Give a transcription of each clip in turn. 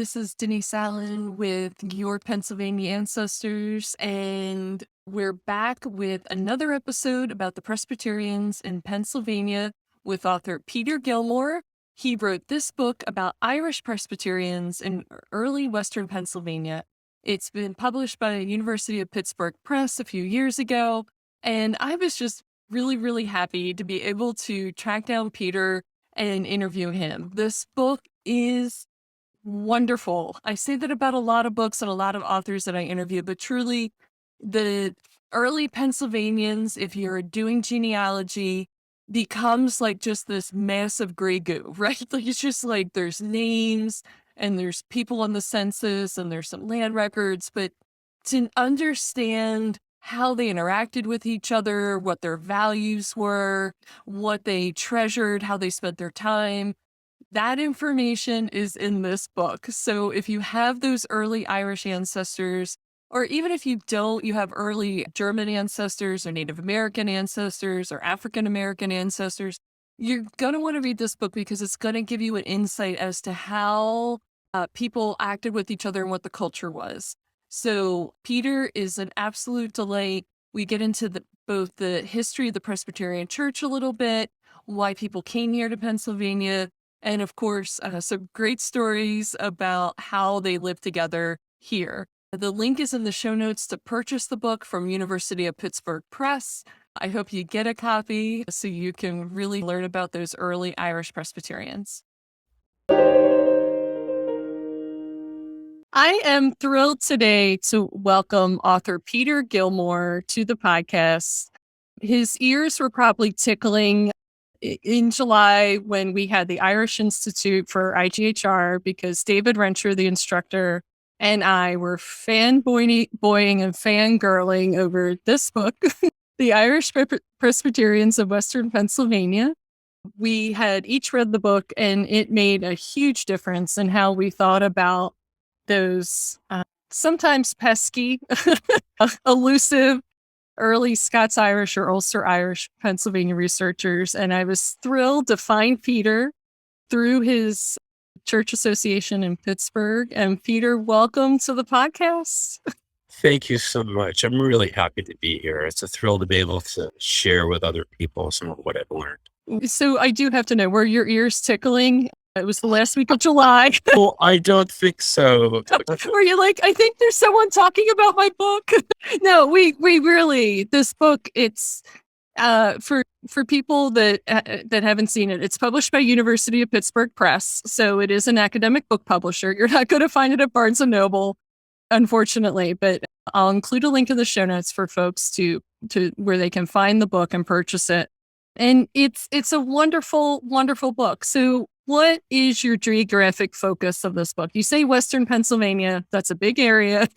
This is Denise Allen with Your Pennsylvania Ancestors, and we're back with another episode about the Presbyterians in Pennsylvania with author Peter Gilmore. He wrote this book about Irish Presbyterians in early Western Pennsylvania. It's been published by the University of Pittsburgh Press a few years ago, and I was just really happy to be able to track down Peter and interview him. This book is wonderful. I say that about a lot of books and a lot of authors that I interview, but truly the early Pennsylvanians, if you're doing genealogy, becomes like just this massive gray goo, right? Like it's just like there's names and there's people on the census and there's some land records, but to understand how they interacted with each other, what their values were, what they treasured, how they spent their time, that information is in this book. So if you have those early Irish ancestors, or even if you don't, you have early German ancestors or Native American ancestors or African American ancestors, you're going to want to read this book because it's going to give you an insight as to how people acted with each other and what the culture was. So Peter is an absolute delight. We get into both the history of the Presbyterian Church a little bit, why people came here to Pennsylvania, and of course, some great stories about how they live together here. The link is in the show notes to purchase the book from University of Pittsburgh Press. I hope you get a copy so you can really learn about those early Irish Presbyterians. I am thrilled today to welcome author Peter Gilmore to the podcast. His ears were probably tickling in July when we had the Irish Institute for IGHR because David Rencher, the instructor, and I were fanboying and fangirling over this book, The Irish Presbyterians of Western Pennsylvania. We had each read the book, and it made a huge difference in how we thought about those sometimes pesky, elusive, early Scots-Irish or Ulster-Irish Pennsylvania researchers. And I was thrilled to find Peter through his church association in Pittsburgh. And Peter, welcome to the podcast. Thank you so much. I'm really happy to be here. It's a thrill to be able to share with other people some of what I've learned. So I do have to know, were your ears tickling? It was the last week of July. Well, I don't think so. Were you like, I think there's someone talking about my book? No, we really, this book, it's for people that haven't seen it, it's published by University of Pittsburgh Press. So it is an academic book publisher. You're not going to find it at Barnes & Noble, unfortunately, but I'll include a link in the show notes for folks to where they can find the book and purchase it. And it's a wonderful book. So what is your geographic focus of this book? You say Western Pennsylvania, that's a big area.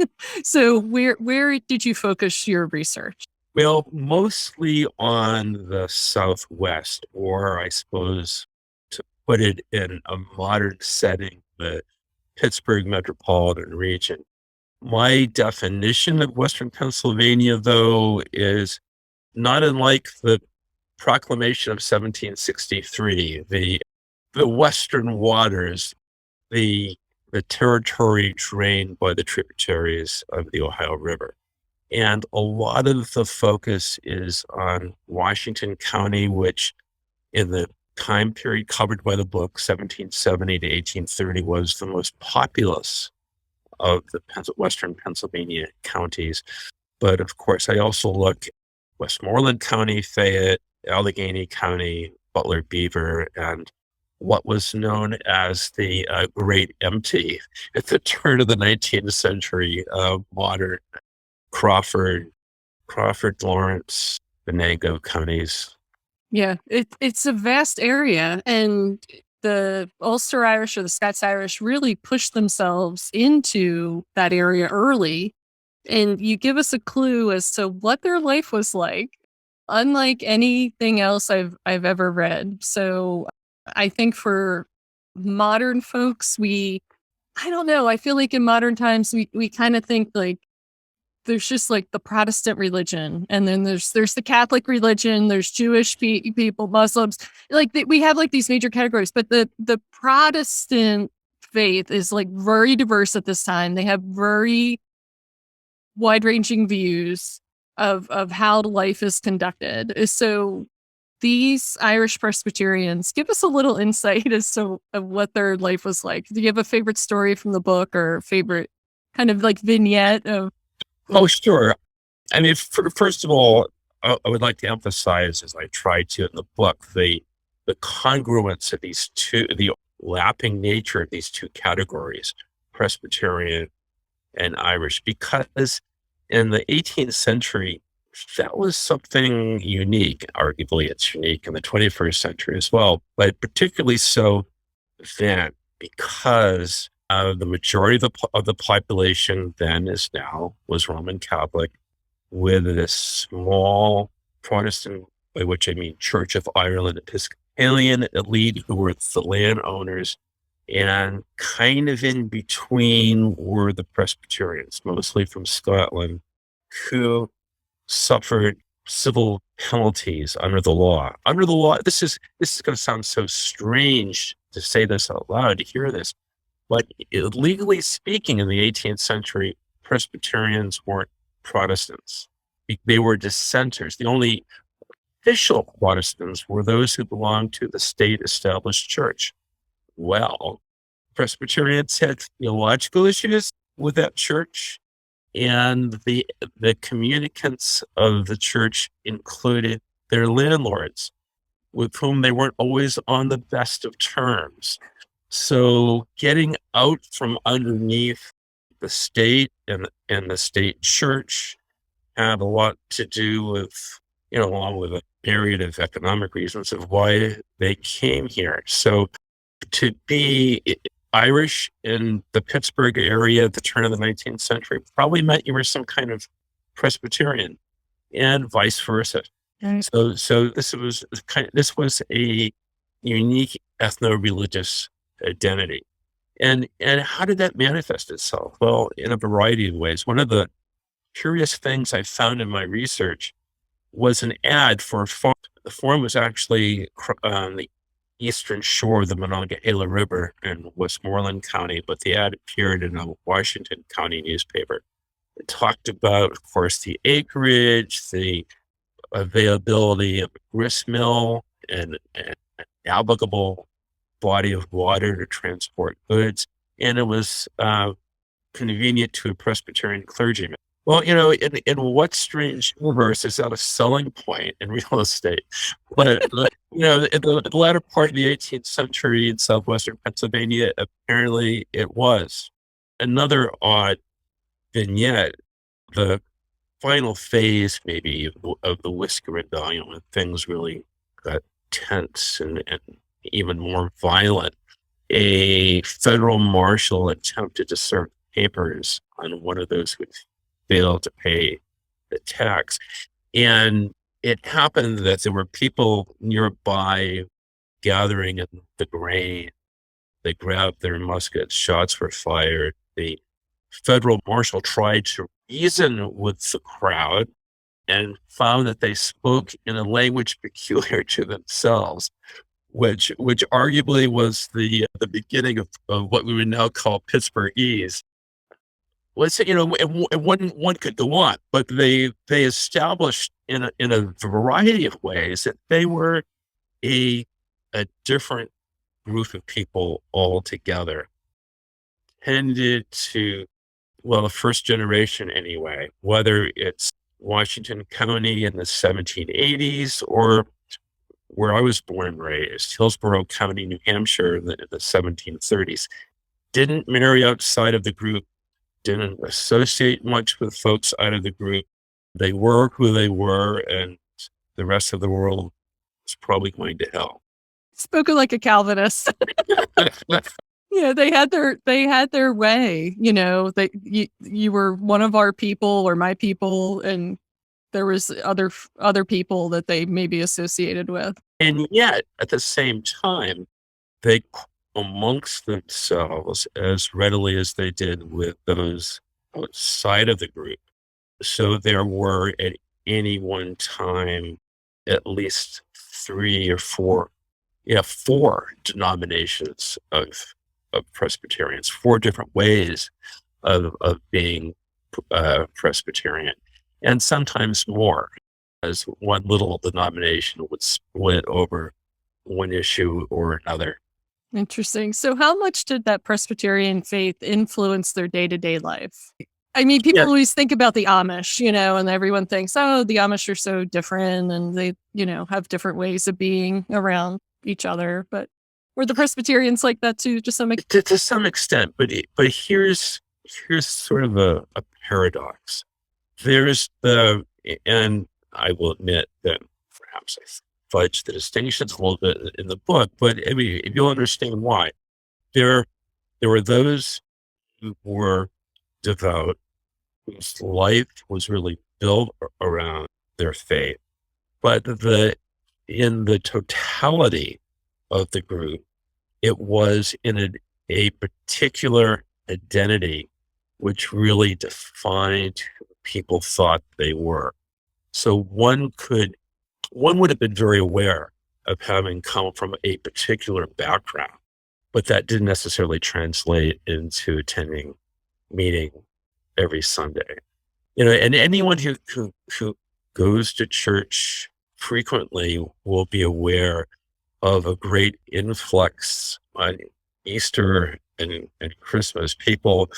So where did you focus your research? Well, mostly on the Southwest, or I suppose to put it in a modern setting, the Pittsburgh metropolitan region. My definition of Western Pennsylvania, though, is not unlike the Proclamation of 1763, the Western waters, the territory drained by the tributaries of the Ohio River. And a lot of the focus is on Washington County, which in the time period covered by the book, 1770 to 1830, was the most populous of the Western Pennsylvania counties. But of course, I also look at Westmoreland County, Fayette, Allegheny County, Butler, Beaver, and what was known as the Great Empty at the turn of the 19th century, modern Crawford, Lawrence, Venango counties. Yeah, it's a vast area, and the Ulster Irish or the Scots Irish really pushed themselves into that area early. And you give us a clue as to what their life was like, unlike anything else I've ever read. So I think for modern folks, I don't know, I feel like in modern times, we kind of think like there's just like the Protestant religion, and then there's the Catholic religion, there's Jewish people, Muslims, like we have like these major categories, but the Protestant faith is like very diverse at this time. They have very wide-ranging views of how life is conducted. So these Irish Presbyterians, give us a little insight as to of what their life was like. Do you have a favorite story from the book or favorite kind of like vignette of? Oh, sure. I mean, first of all, I would like to emphasize, as I try to in the book, the congruence of these two, the lapping nature of these two categories, Presbyterian and Irish, because in the 18th century, that was something unique. Arguably, it's unique in the 21st century as well, but particularly so then because the majority of the population then as now was Roman Catholic, with this small Protestant, by which I mean Church of Ireland Episcopalian elite who were the landowners, and kind of in between were the Presbyterians, mostly from Scotland, who suffered civil penalties under the law. Under the law, this is going to sound so strange to say this out loud, to hear this, but legally speaking, in the 18th century, Presbyterians weren't Protestants. They were dissenters. The only official Protestants were those who belonged to the state-established church. Well, Presbyterians had theological issues with that church, and the communicants of the church included their landlords, with whom they weren't always on the best of terms. So getting out from underneath the state and the state church had a lot to do with, along with a myriad of economic reasons of why they came here. So to be Irish in the Pittsburgh area at the turn of the 19th century probably meant you were some kind of Presbyterian, and vice versa. Right. So this was a unique ethno-religious identity. And how did that manifest itself? Well, in a variety of ways. One of the curious things I found in my research was an ad for a farm. The farm was actually on the eastern shore of the Monongahela River in Westmoreland County, but the ad appeared in a Washington County newspaper. It talked about, of course, the acreage, the availability of a grist mill, and an navigable body of water to transport goods, and it was convenient to a Presbyterian clergyman. Well, in what strange universe is that a selling point in real estate? But, in the latter part of the 18th century in southwestern Pennsylvania, apparently it was. Another odd vignette, the final phase maybe of the Whiskey Rebellion, when things really got tense and even more violent, a federal marshal attempted to serve papers on one of those who failed to pay the tax. And it happened that there were people nearby gathering in the grain. They grabbed their muskets, shots were fired. The federal marshal tried to reason with the crowd and found that they spoke in a language peculiar to themselves, which arguably was the beginning of what we would now call Pittsburghese. Let's say, one could go on, but they established in a variety of ways that they were a different group of people altogether. Tended to, well, the first generation anyway, whether it's Washington County in the 1780s or where I was born and raised, Hillsborough County, New Hampshire in the 1730s, didn't marry outside of the group, didn't associate much with folks out of the group. They were who they were, and the rest of the world was probably going to hell. Spoken like a Calvinist. Yeah, they had their way, you were one of our people or my people, and there was other people that they may be associated with. And yet, at the same time, they amongst themselves as readily as they did with those outside of the group. So there were at any one time at least four denominations of of Presbyterians, 4 different ways of being Presbyterian, and sometimes more, as one little denomination would split over one issue or another. Interesting. So, how much did that Presbyterian faith influence their day to day life? I mean, people Yeah, always think about the Amish, and everyone thinks, oh, the Amish are so different and they, have different ways of being around each other. But were the Presbyterians like that too, to some extent? to some extent, but here's sort of a paradox. There's and I will admit that perhaps I fudged the distinctions a little bit in the book, but I mean, if you'll understand why, there there were those who were devout, whose life was really built around their faith, but in the totality of the group, it was in a particular identity which really defined who people thought they were. So one would have been very aware of having come from a particular background, but that didn't necessarily translate into attending meeting every Sunday. And anyone who goes to church frequently will be aware of a great influx on Easter and Christmas, people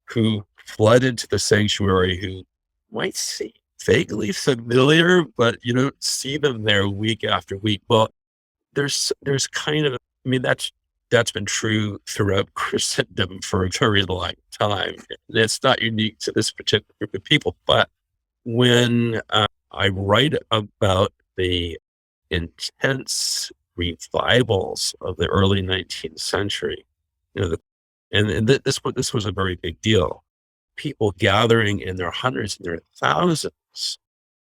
who flood into the sanctuary who might seem vaguely familiar, but you don't see them there week after week. Well, there's kind of, I mean, that's been true throughout Christendom for a very long time. It's not unique to this particular group of people. But when I write about the intense revivals of the early 19th century, this was a very big deal. People gathering in their hundreds and their thousands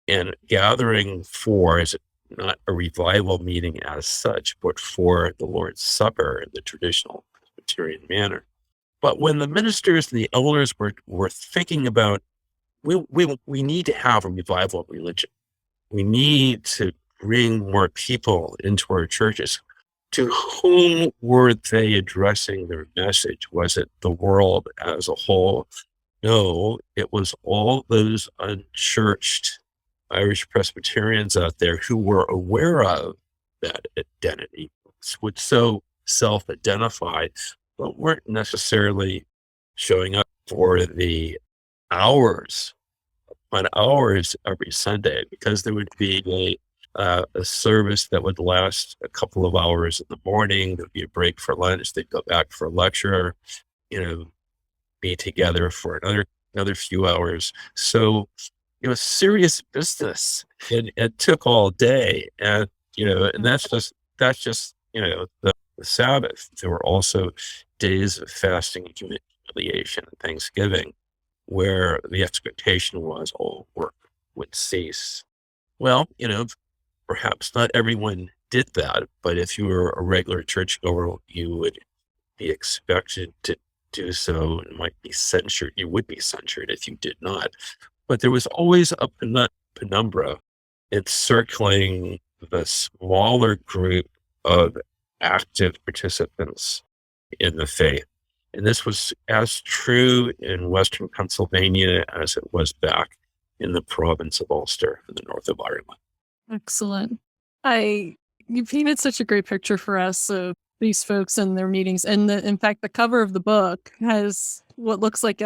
and gathering for, is it not a revival meeting as such, but for the Lord's Supper in the traditional Presbyterian manner. But when the ministers and the elders were thinking about, we need to have a revival of religion. We need to bring more people into our churches. To whom were they addressing their message? Was it the world as a whole? No, it was all those unchurched Irish Presbyterians out there who were aware of that identity, would so self-identify, but weren't necessarily showing up for the hours on hours every Sunday, because there would be a service that would last a couple of hours in the morning. There'd be a break for lunch. They'd go back for a lecture, be together for another few hours. So it was serious business, and it took all day. And that's just the Sabbath. There were also days of fasting and humiliation and Thanksgiving, where the expectation was all work would cease. Well, perhaps not everyone did that, but if you were a regular churchgoer, you would be expected to do so, and might be censured. You would be censured if you did not. But there was always a penumbra encircling the smaller group of active participants in the faith. And this was as true in Western Pennsylvania as it was back in the province of Ulster in the north of Ireland. Excellent. You painted such a great picture for us of these folks and their meetings. And in fact, the cover of the book has what looks like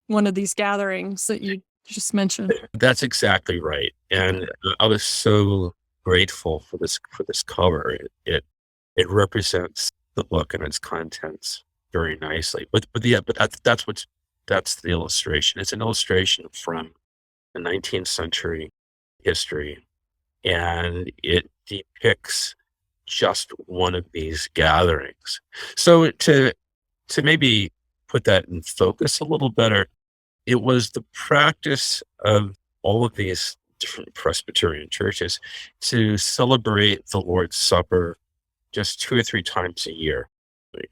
one of these gatherings that you just mentioned. That's exactly right. And I was so grateful for this cover. It represents the book and its contents very nicely. But that's the illustration. It's an illustration from the 19th century history, and it depicts just one of these gatherings. So to maybe put that in focus a little better, it was the practice of all of these different Presbyterian churches to celebrate the Lord's Supper just 2 or 3 times a year.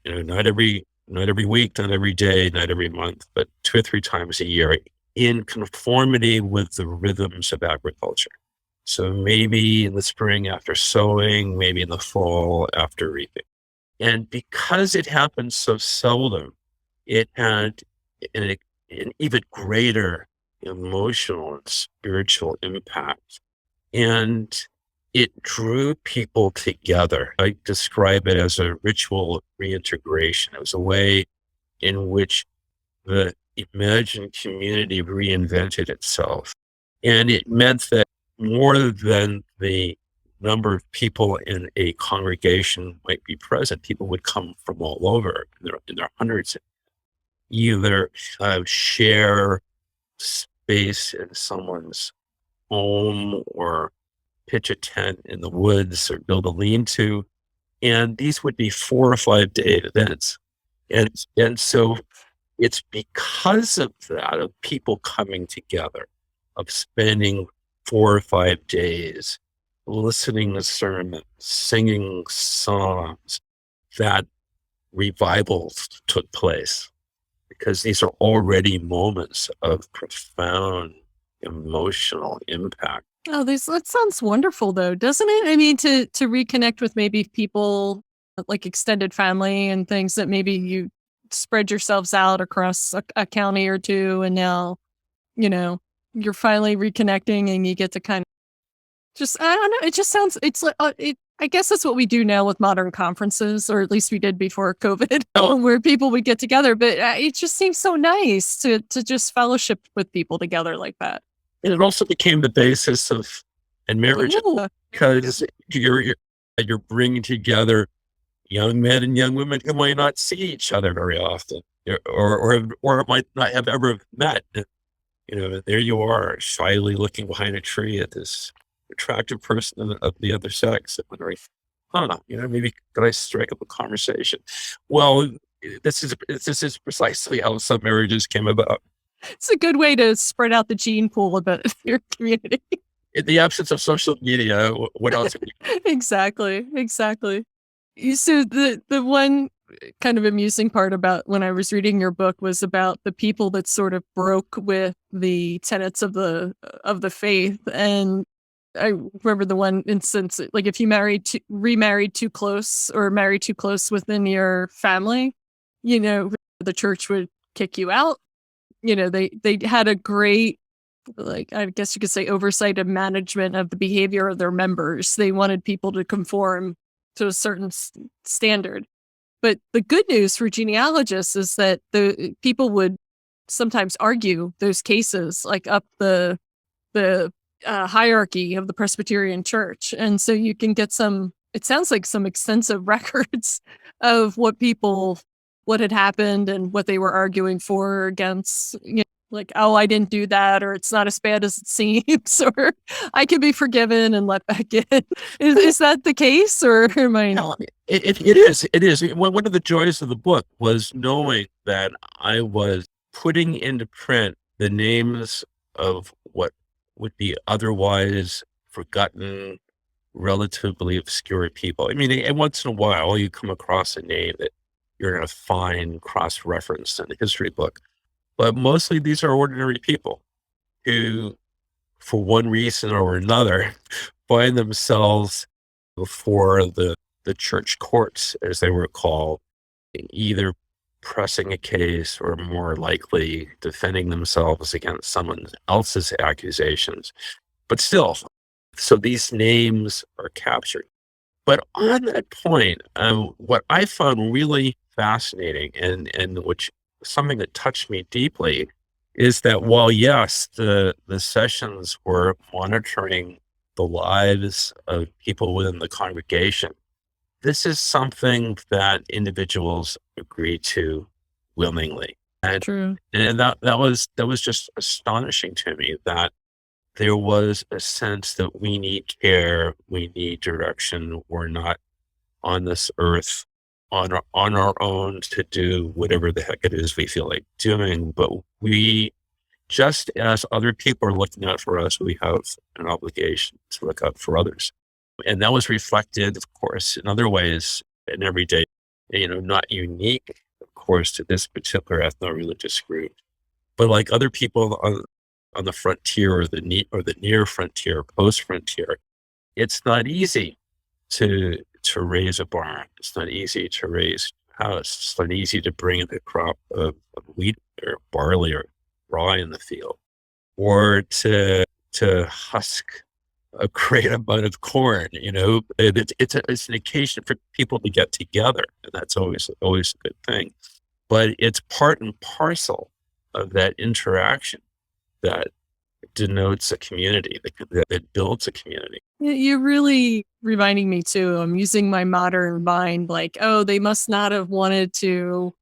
Not every week, not every day, not every month, but 2 or 3 times a year, in conformity with the rhythms of agriculture. So maybe in the spring after sowing, maybe in the fall after reaping. And because it happened so seldom, it had an even greater emotional and spiritual impact. And it drew people together. I describe it as a ritual reintegration. It was a way in which the imagined community reinvented itself. And it meant that more than the number of people in a congregation might be present, people would come from all over in their hundreds, either share space in someone's home or pitch a tent in the woods or build a lean-to. And these would be 4 or 5 day events. And so it's because of that, of people coming together, of spending 4 or 5 days listening to sermons, singing songs, that revivals took place, because these are already moments of profound emotional impact. Oh, that sounds wonderful though, doesn't it? I mean, to reconnect with maybe people like extended family and things that maybe you spread yourselves out across a county or two, and now, you know, you're finally reconnecting and you get to kind of just, I don't know, it just sounds, it's like, I guess that's what we do now with modern conferences, or at least we did before COVID, Oh, where people would get together. But it just seems so nice to just fellowship with people together like that. and it also became the basis of and marriage, Yeah. because you're bringing together young men and young women who might not see each other very often, or might not have ever met. There you are, shyly looking behind a tree at this attractive person of the other sex, and wondering, maybe could I strike up a conversation? Well, this is precisely how some marriages came about. It's a good way to spread out the gene pool a bit in your community. In the absence of social media, what else? Exactly, exactly. So the one kind of amusing part about when I was reading your book was about the people that sort of broke with the tenets of the faith. And I remember the one instance, like if you remarried too close or married too close within your family, the church would kick you out. They had a great, like, I guess you could say, oversight and management of the behavior of their members. They wanted people to conform to a certain standard. But the good news for genealogists is that the people would sometimes argue those cases like up the hierarchy of the Presbyterian Church, and so you can get some. It sounds like some extensive records of what had happened and what they were arguing for or against. Like, oh, I didn't do that, or it's not as bad as it seems, or I can be forgiven and let back in. Is that the case, or am I? No, it is. It is. One of the joys of the book was knowing that I was putting into print the names of what would be otherwise forgotten, relatively obscure people. I mean, and once in a while you come across a name that you're going to find cross-referenced in a history book. But mostly these are ordinary people who, for one reason or another, find themselves before the church courts, as they were called, either pressing a case or more likely defending themselves against someone else's accusations. But still, so these names are captured. But on that point, what I found really fascinating, and which something that touched me deeply, is that while yes, the sessions were monitoring the lives of people within the congregation, this is something that individuals agree to willingly. And True. and that was just astonishing to me, that there was a sense that we need care, we need direction. We're not on this earth on our own to do whatever the heck it is we feel like doing, but we, just as other people are looking out for us, we have an obligation to look out for others. And that was reflected, of course, in other ways in every day, not unique, of course, to this particular ethno-religious group, but like other people on the frontier, or the near frontier, post frontier. It's not easy to to raise a barn. It's not easy to raise a house. It's not easy to bring in a crop of wheat or barley or rye in the field, or to husk a great amount of corn. It's an occasion for people to get together, and that's always a good thing. But it's part and parcel of that interaction that denotes a community, that builds a community. You're really reminding me too. I'm using my modern mind, like, oh, they must not have wanted to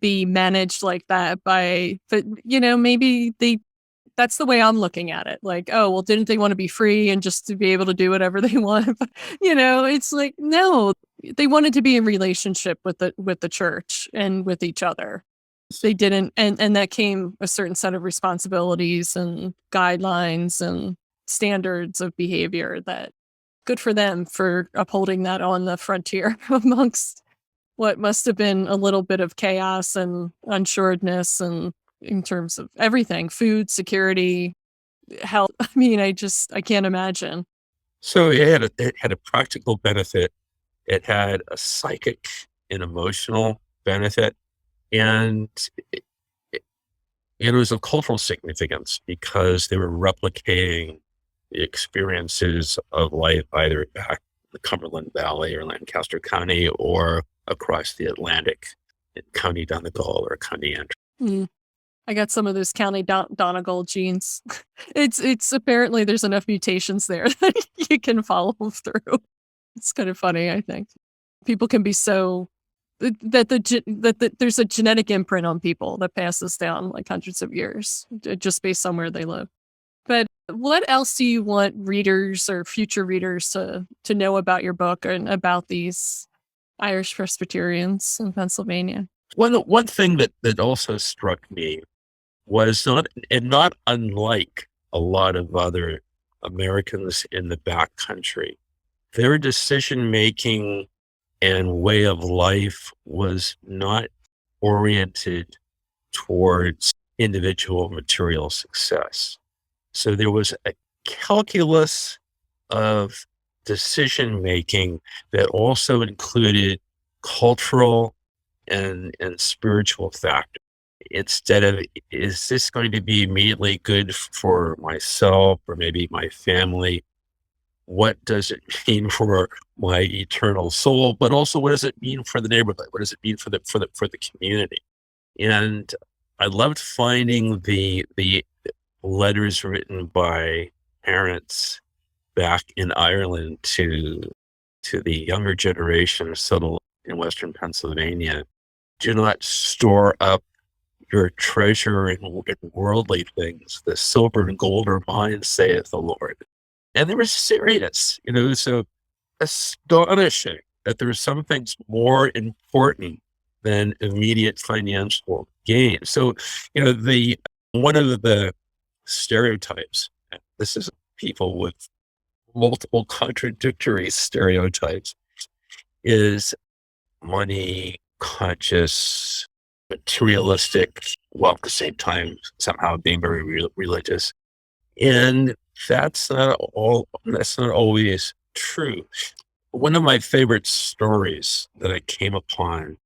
be managed like that but maybe that's the way I'm looking at it. Like, oh, well, didn't they want to be free and just to be able to do whatever they want? It's like, no, they wanted to be in relationship with the church and with each other. They didn't, and that came a certain set of responsibilities and guidelines and standards of behavior that good for them for upholding that on the frontier amongst what must have been a little bit of chaos and unsuredness and in terms of everything, food, security, health. I mean, I can't imagine. So it had a practical benefit. It had a psychic and emotional benefit, and it, it was of cultural significance because they were replicating the experiences of life either back in the Cumberland Valley or Lancaster County or across the Atlantic in County Donegal or County Antrim. Mm. I got some of those County Donegal genes. It's apparently there's enough mutations there that you can follow through. It's kind of funny, I think. People can be so that there's a genetic imprint on people that passes down like hundreds of years just based on where they live. But what else do you want readers or future readers to know about your book and about these Irish Presbyterians in Pennsylvania? One thing that also struck me was not unlike a lot of other Americans in the backcountry, their decision making and way of life was not oriented towards individual material success. So there was a calculus of decision making that also included cultural and spiritual factors. Instead of, is this going to be immediately good for myself or maybe my family? What does it mean for my eternal soul? But also, what does it mean for the neighborhood? What does it mean for the community? And I loved finding the letters written by parents back in Ireland to the younger generation settled in Western Pennsylvania. Do not store up your treasure in worldly things. The silver and gold are mine, saith the Lord. And they were serious, so astonishing that there are some things more important than immediate financial gain. So, one of the stereotypes, and this is people with multiple contradictory stereotypes, is money conscious, materialistic, while at the same time somehow being very religious. And that's not always true. One of my favorite stories that I came upon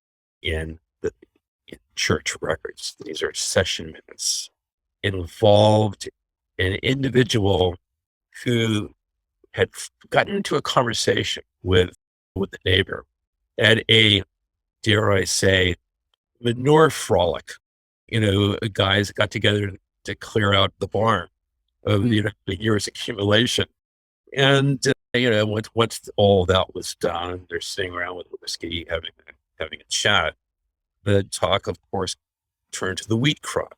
in church records, these are session minutes, involved an individual who had gotten into a conversation with a neighbor at a, dare I say, manure frolic. Guys got together to clear out the barn of the year's accumulation. And once all that was done, they're sitting around with whiskey, having a chat. The talk, of course, turned to the wheat crop,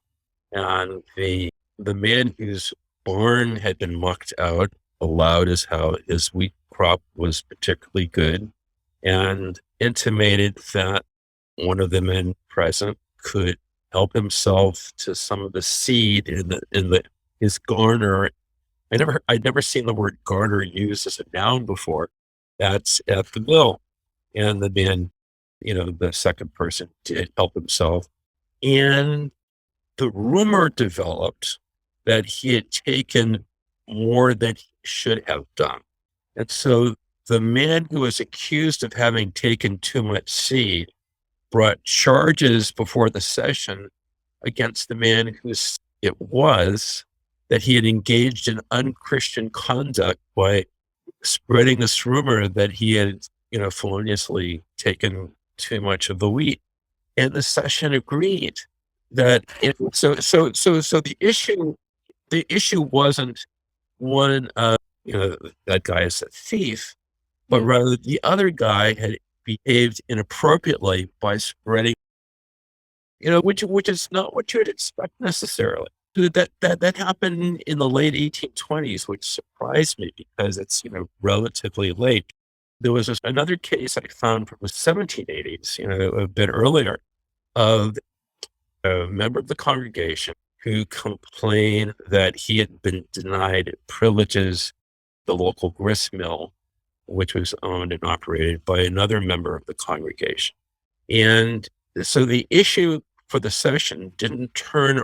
and the man whose barn had been mucked out allowed as how his wheat crop was particularly good, and intimated that one of the men present could help himself to some of the seed in his garner. I'd never seen the word garner used as a noun before. That's at the mill. And the man, the second person did help himself. And the rumor developed that he had taken more than he should have done. And so the man who was accused of having taken too much seed brought charges before the session against the man whose it was that he had engaged in unchristian conduct by spreading this rumor that he had, feloniously taken too much of the wheat. And the session agreed that the issue wasn't one of, that guy is a thief, but Yeah. rather the other guy had behaved inappropriately by spreading, which is not what you'd expect necessarily. That happened in the late 1820s, which surprised me because it's, relatively late. There was another case I found from the 1780s, a bit earlier, of a member of the congregation who complained that he had been denied privileges at the local grist mill, which was owned and operated by another member of the congregation. And so the issue for the session didn't turn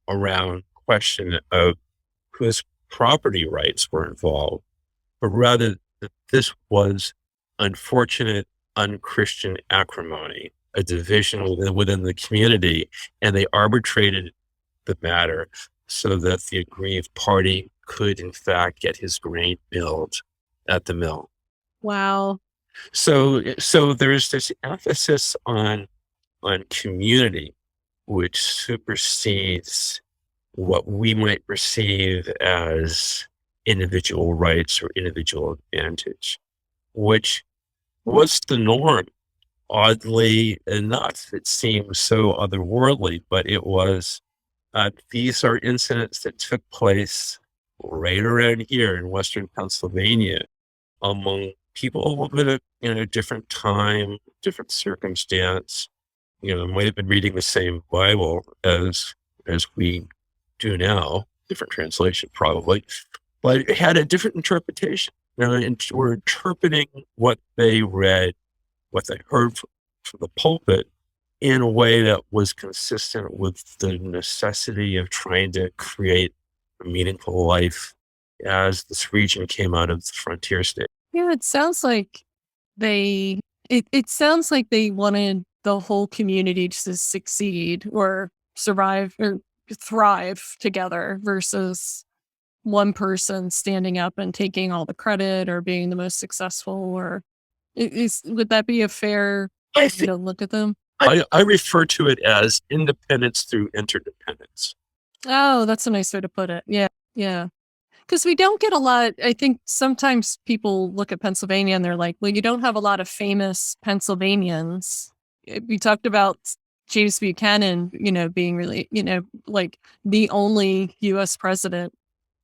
around question of whose property rights were involved, but rather that this was unfortunate, unchristian acrimony, a division within the community, and they arbitrated the matter so that the aggrieved party could, in fact, get his grain milled at the mill. Wow. So there's this emphasis on community, which supersedes what we might perceive as individual rights or individual advantage, which was the norm. Oddly enough, it seems so otherworldly, but it was. These are incidents that took place right around here in Western Pennsylvania among people in a different time, different circumstance. Might have been reading the same Bible as we do now, different translation probably, but it had a different interpretation. And we're interpreting what they read, what they heard from the pulpit in a way that was consistent with the necessity of trying to create a meaningful life as this region came out of the frontier state. Yeah, it sounds like it sounds like they wanted the whole community to succeed or survive or thrive together versus one person standing up and taking all the credit or being the most successful. Or would that be a fair I way think to look at them? I refer to it as independence through interdependence. Oh, that's a nice way to put it. Yeah. Yeah. Because we don't get a lot. I think sometimes people look at Pennsylvania and they're like, well, you don't have a lot of famous Pennsylvanians. We talked about James Buchanan, being really, like the only US president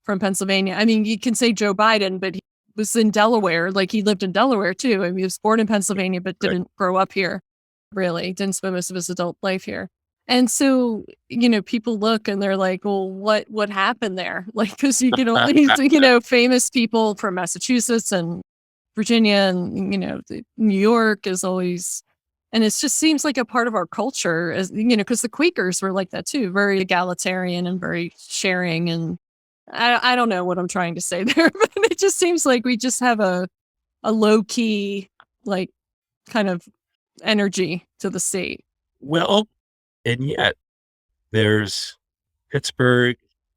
from Pennsylvania. I mean, you can say Joe Biden, but he was in Delaware. Like he lived in Delaware too. I mean, he was born in Pennsylvania, but Right. didn't grow up here, really. Didn't spend most of his adult life here. And so, people look and they're like, well, what happened there? Like, because you get all these, famous people from Massachusetts and Virginia and, New York is always, and it just seems like a part of our culture, as because the Quakers were like that too, very egalitarian and very sharing. And I don't know what I'm trying to say there, but it just seems like we just have a low key, like, kind of energy to the state. Well, and yet there's Pittsburgh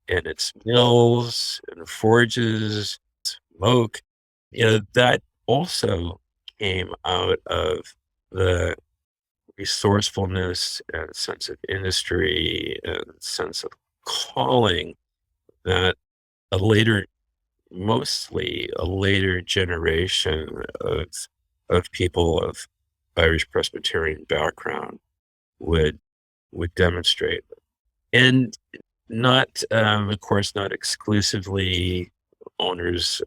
and its mills and forges, smoke, that also came out of the resourcefulness and sense of industry and sense of calling that a later, mostly a later generation of people of Irish Presbyterian background would demonstrate. And not, of course, not exclusively owners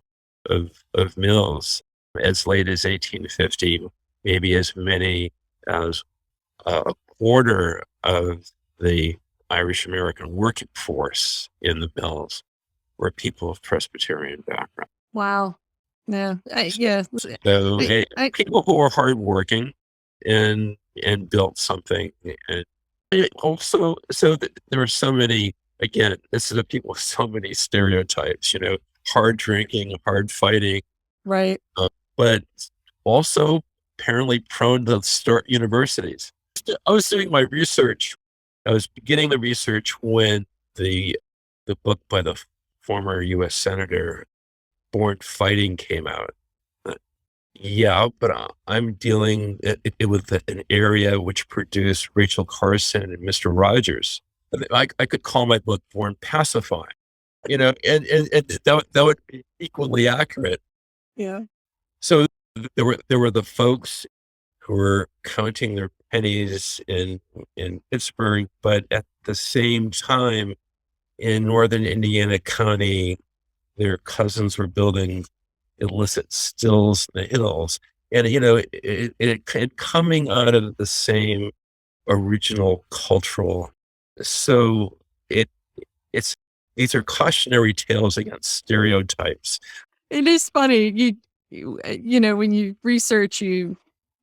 of mills. As late as 1850, maybe as many as a quarter of the Irish American working force in the mills were people of Presbyterian background. Wow. Yeah. Yeah. So people who were hardworking and built something. And also, there were so many, again, this is a people with so many stereotypes, hard drinking, hard fighting, Right. but also apparently prone to start universities. I was doing my research. I was beginning the research when the the book by the former U.S. Senator Born Fighting came out. Uh, Yeah, but I'm dealing with an area which produced Rachel Carson and Mr. Rogers. I could call my book Born Pacifying, and that would be equally accurate. Yeah. So there were the folks who were counting their pennies in Pittsburgh, but at the same time in northern Indiana County, their cousins were building illicit stills in the hills. And, it coming out of the same original cultural. So it, it's, these are cautionary tales against stereotypes. It is funny. When you research, you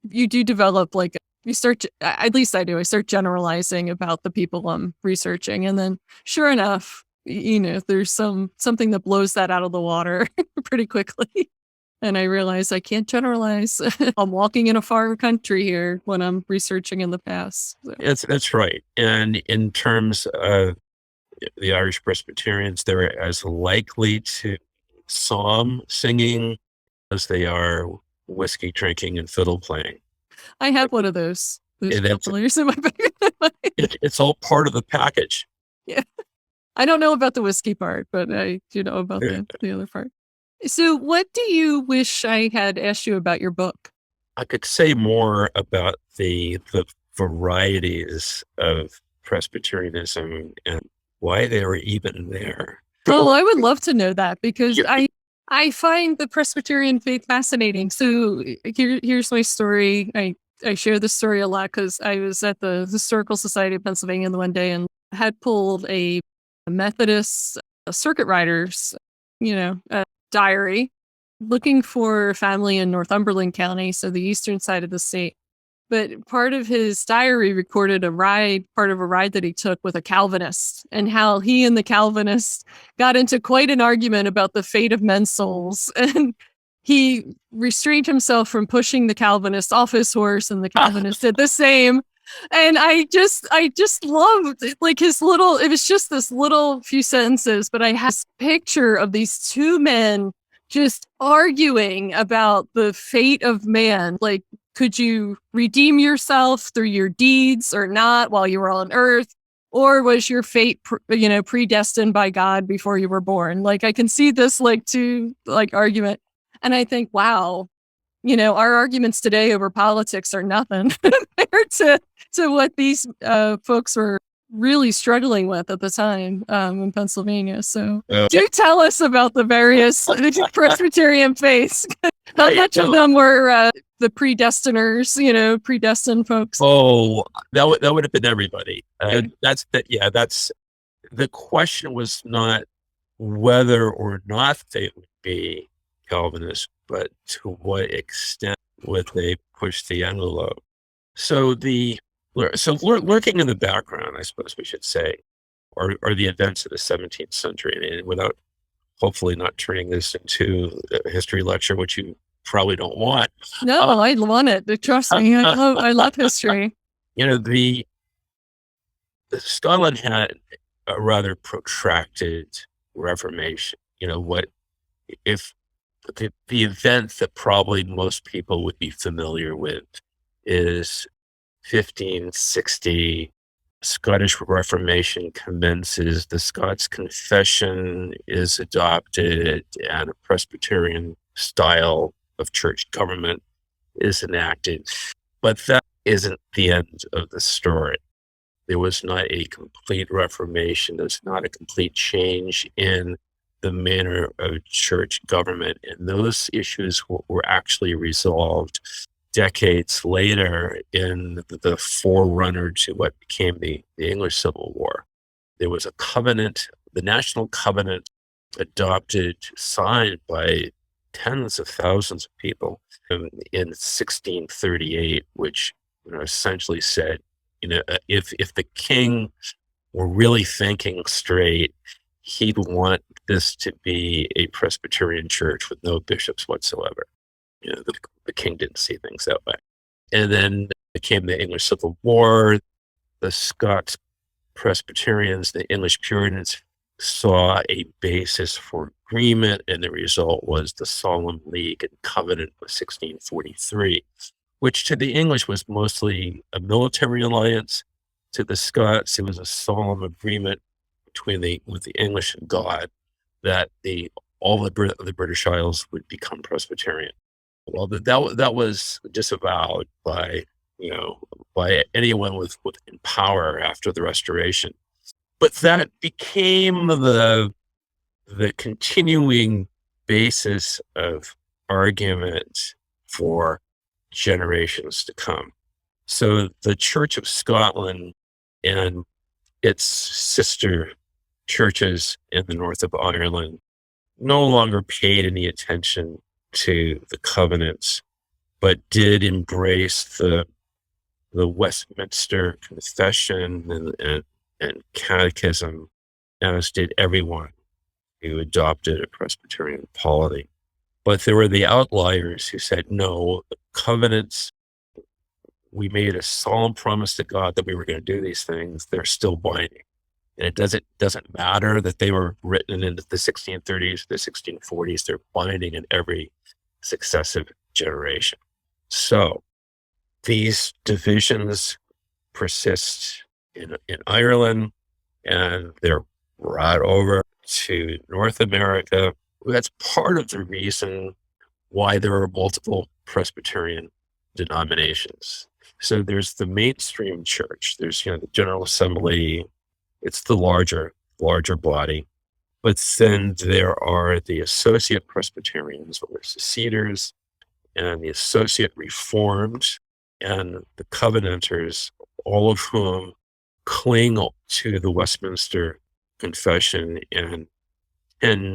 do develop like you start. At least I do. I start generalizing about the people I'm researching, and then sure enough, there's something that blows that out of the water pretty quickly. And I realize I can't generalize. I'm walking in a far country here when I'm researching in the past. So. That's right. And in terms of the Irish Presbyterians, they're as likely to psalm singing as they are whiskey drinking and fiddle playing. I have one of those And that's players in my bag. it's all part of the package. Yeah. I don't know about the whiskey part, but I do know about the other part. So, what do you wish I had asked you about your book? I could say more about the varieties of Presbyterianism and why they were even there. Well, I would love to know that because I find the Presbyterian faith fascinating. So here's my story. I share this story a lot because I was at the Historical Society of Pennsylvania the one day and had pulled a Methodist circuit rider's, diary looking for a family in Northumberland County, so the eastern side of the state. But part of his diary recorded part of a ride that he took with a Calvinist and how he and the Calvinist got into quite an argument about the fate of men's souls. And he restrained himself from pushing the Calvinist off his horse, and the Calvinist did the same. And I just loved like it was just this little few sentences, but I had this picture of these two men just arguing about the fate of man. Like, could you redeem yourself through your deeds or not while you were on earth? Or was your fate, predestined by God before you were born? Like, I can see this argument. And I think, wow, our arguments today over politics are nothing compared to what these folks were really struggling with at the time in Pennsylvania. So do tell us about the various Presbyterian faiths. How much of them were the predestiners, predestined folks? Oh, that would have been everybody. That's the question was not whether or not they would be Calvinists, but to what extent would they push the envelope. So lurking in the background, I suppose we should say, are the events of the 17th century, and without hopefully not turning this into a history lecture, which you probably don't want. No, I want it. Trust me, I love history. The Scotland had a rather protracted Reformation. What if the event that probably most people would be familiar with is 1560, Scottish Reformation commences, the Scots Confession is adopted, and a Presbyterian style of church government is enacted. But that isn't the end of the story. There was not a complete reformation. There's not a complete change in the manner of church government. And those issues were actually resolved decades later in the forerunner to what became the English Civil War. There was a covenant, the National Covenant, adopted, signed by tens of thousands of people in 1638, which essentially said, if the king were really thinking straight, he'd want this to be a Presbyterian church with no bishops whatsoever. the king didn't see things that way. And then came the English Civil War. The Scots Presbyterians, the English Puritans saw a basis for agreement, and the result was the Solemn League and Covenant of 1643, which to the English was mostly a military alliance. To the Scots, it was a solemn agreement with the English and God that all the British Isles would become Presbyterian. Well, that was disavowed by anyone in power after the Restoration. But that became the continuing basis of argument for generations to come. So the Church of Scotland and its sister churches in the north of Ireland no longer paid any attention to the covenants, but did embrace the Westminster Confession and Catechism, as did everyone who adopted a Presbyterian polity. But there were the outliers who said, no, the covenants, we made a solemn promise to God that we were going to do these things. They're still binding. And it doesn't matter that they were written in the 1630s, the 1640s. They're binding in every successive generation. So these divisions persist in Ireland, and they're brought over to North America. That's part of the reason why there are multiple Presbyterian denominations. So there's the mainstream church. There's the General Assembly. It's the larger body. But then there are the Associate Presbyterians, or Seceders, and the Associate Reformed, and the Covenanters, all of whom cling to the Westminster Confession and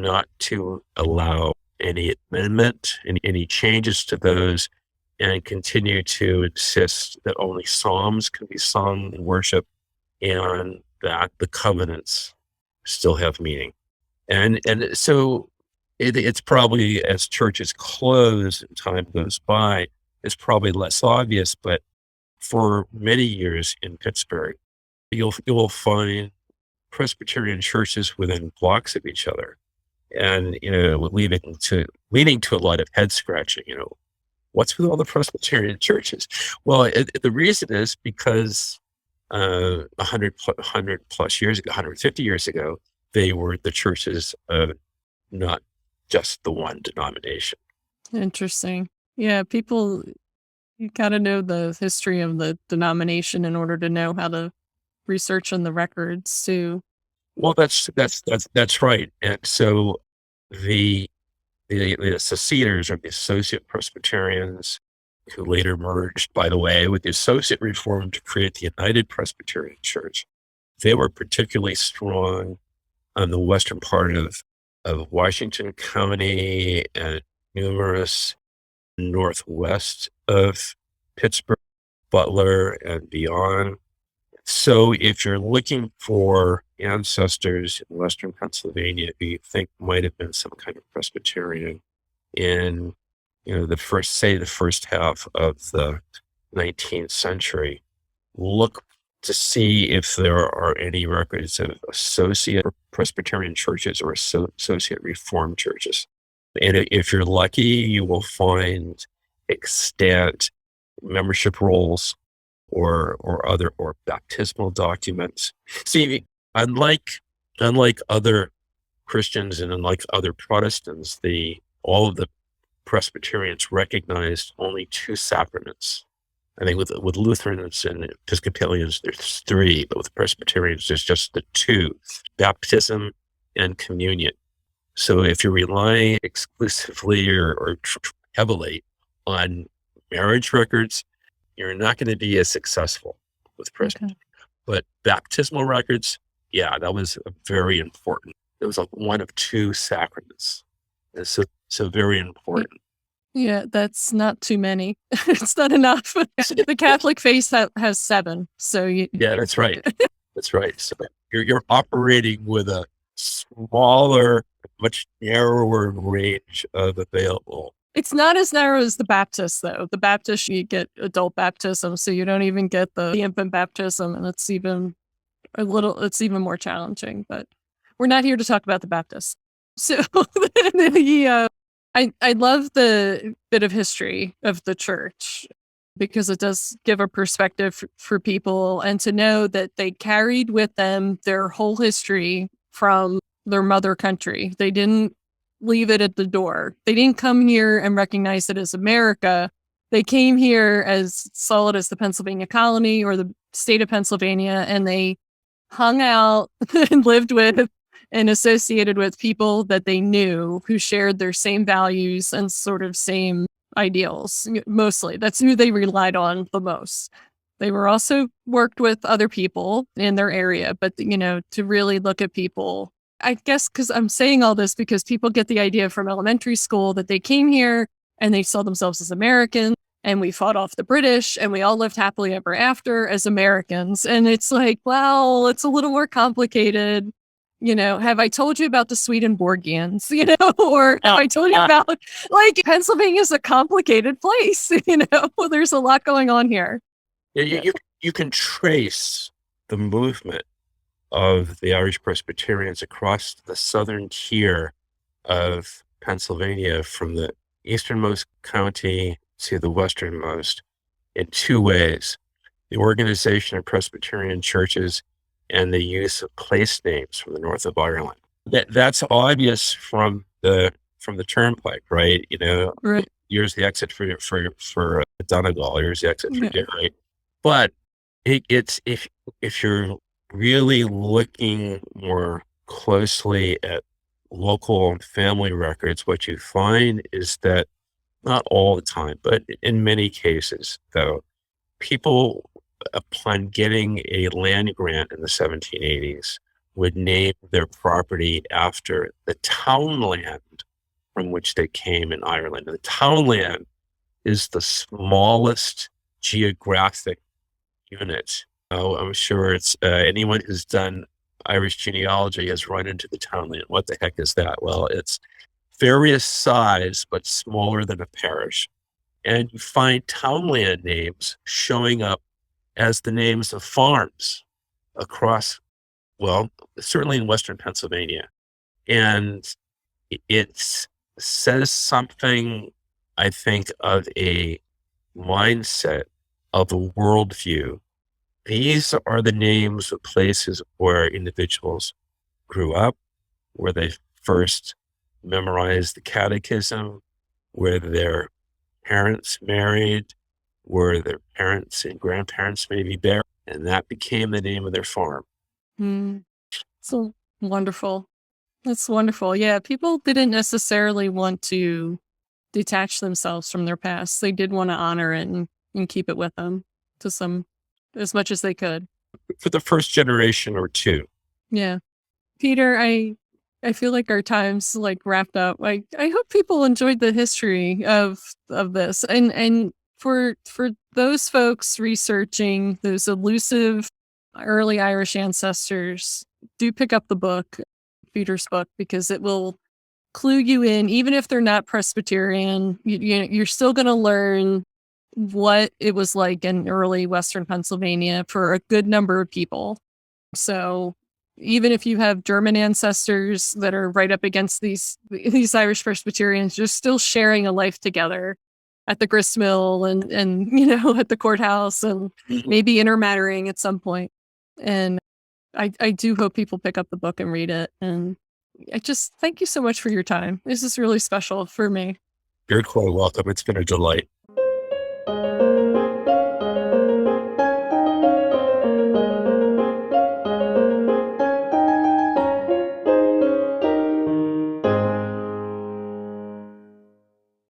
not to allow any amendment, any changes to those, and continue to insist that only psalms can be sung in worship, and that the covenants still have meaning. And so it's probably, as churches close and time goes by, it's probably less obvious, but for many years in Pittsburgh, you'll find Presbyterian churches within blocks of each other, and leading to a lot of head scratching. What's with all the Presbyterian churches? Well, the reason is because 100 plus years ago, 150 years ago, they were the churches of not just the one denomination. Interesting. Yeah, people, you gotta know the history of the denomination in order to know how to research on the records too. Well, that's right. And so the Seceders, or the Associate Presbyterians, who later merged, by the way, with the Associate Reformed to create the United Presbyterian Church, they were particularly strong on the western part of Washington County and numerous northwest of Pittsburgh, Butler, and beyond. So if you're looking for ancestors in Western Pennsylvania who you think might have been some kind of Presbyterian in the first half of the 19th century, look to see if there are any records of associate Presbyterian churches or associate Reformed churches. And if you're lucky, you will find extant membership rolls or baptismal documents. See, unlike other Christians and unlike other Protestants, all of the Presbyterians recognized only two sacraments. I think with Lutherans and Episcopalians, there's three, but with Presbyterians, there's just the two: baptism and communion. So if you're relying exclusively or heavily on marriage records, you're not going to be as successful with Presbyterian. Okay. But baptismal records, yeah, that was very important. It was like one of two sacraments. And so very important. Yeah, that's not too many. It's not enough. The Catholic faith has 7. So yeah, that's right. That's right. So you're operating with a smaller, much narrower range of available It's not as narrow as the Baptist, though. The Baptist, you get adult baptism, so you don't even get the infant baptism, and it's even more challenging. But we're not here to talk about the Baptist. So I love the bit of history of the church because it does give a perspective for people, and to know that they carried with them their whole history from their mother country. They didn't leave it at the door. They didn't come here and recognize it as America. They came here as solid as the Pennsylvania colony or the state of Pennsylvania, and they hung out and lived with and associated with people that they knew who shared their same values and sort of same ideals. Mostly, that's who they relied on the most. They were also worked with other people in their area, but to really look at people, I guess, because I'm saying all this because people get the idea from elementary school that they came here and they saw themselves as American, and we fought off the British and we all lived happily ever after as Americans. And it's like, well, it's a little more complicated. Have I told you about the Swedenborgians, or have I told you about, like, Pennsylvania's a complicated place, there's a lot going on here. You can trace the movement of the Irish Presbyterians across the southern tier of Pennsylvania from the easternmost county to the westernmost in two ways: the organization of Presbyterian churches and the use of place names from the north of Ireland. That's obvious from the turnpike, right? Right. Here's the exit for Donegal. Here's the exit for Derry. But it's if you're really looking more closely at local family records, what you find is that, not all the time, but in many cases, though, people, upon getting a land grant in the 1780s, would name their property after the townland from which they came in Ireland. And the townland is the smallest geographic unit. I'm sure it's anyone who's done Irish genealogy has run into the townland. What the heck is that? Well, it's various size, but smaller than a parish. And you find townland names showing up as the names of farms across, well, certainly in Western Pennsylvania. And it says something, I think, of a mindset, of a worldview. These are the names of places where individuals grew up, where they first memorized the catechism, where their parents married, where their parents and grandparents may be buried, and that became the name of their farm. So wonderful. That's wonderful. Yeah, people didn't necessarily want to detach themselves from their past. They did want to honor it and keep it with them as much as they could. For the first generation or two. Yeah. Peter, I feel like our time's like wrapped up. I hope people enjoyed the history of this. And for those folks researching those elusive early Irish ancestors, do pick up the book, Peter's book, because it will clue you in. Even if they're not Presbyterian, you're still going to learn what it was like in early Western Pennsylvania for a good number of people. So even if you have German ancestors that are right up against these Irish Presbyterians, you're still sharing a life together at the grist mill and at the courthouse, and maybe intermarrying at some point. And I do hope people pick up the book and read it. And I just thank you so much for your time. This is really special for me. You're quite welcome. It's been a delight.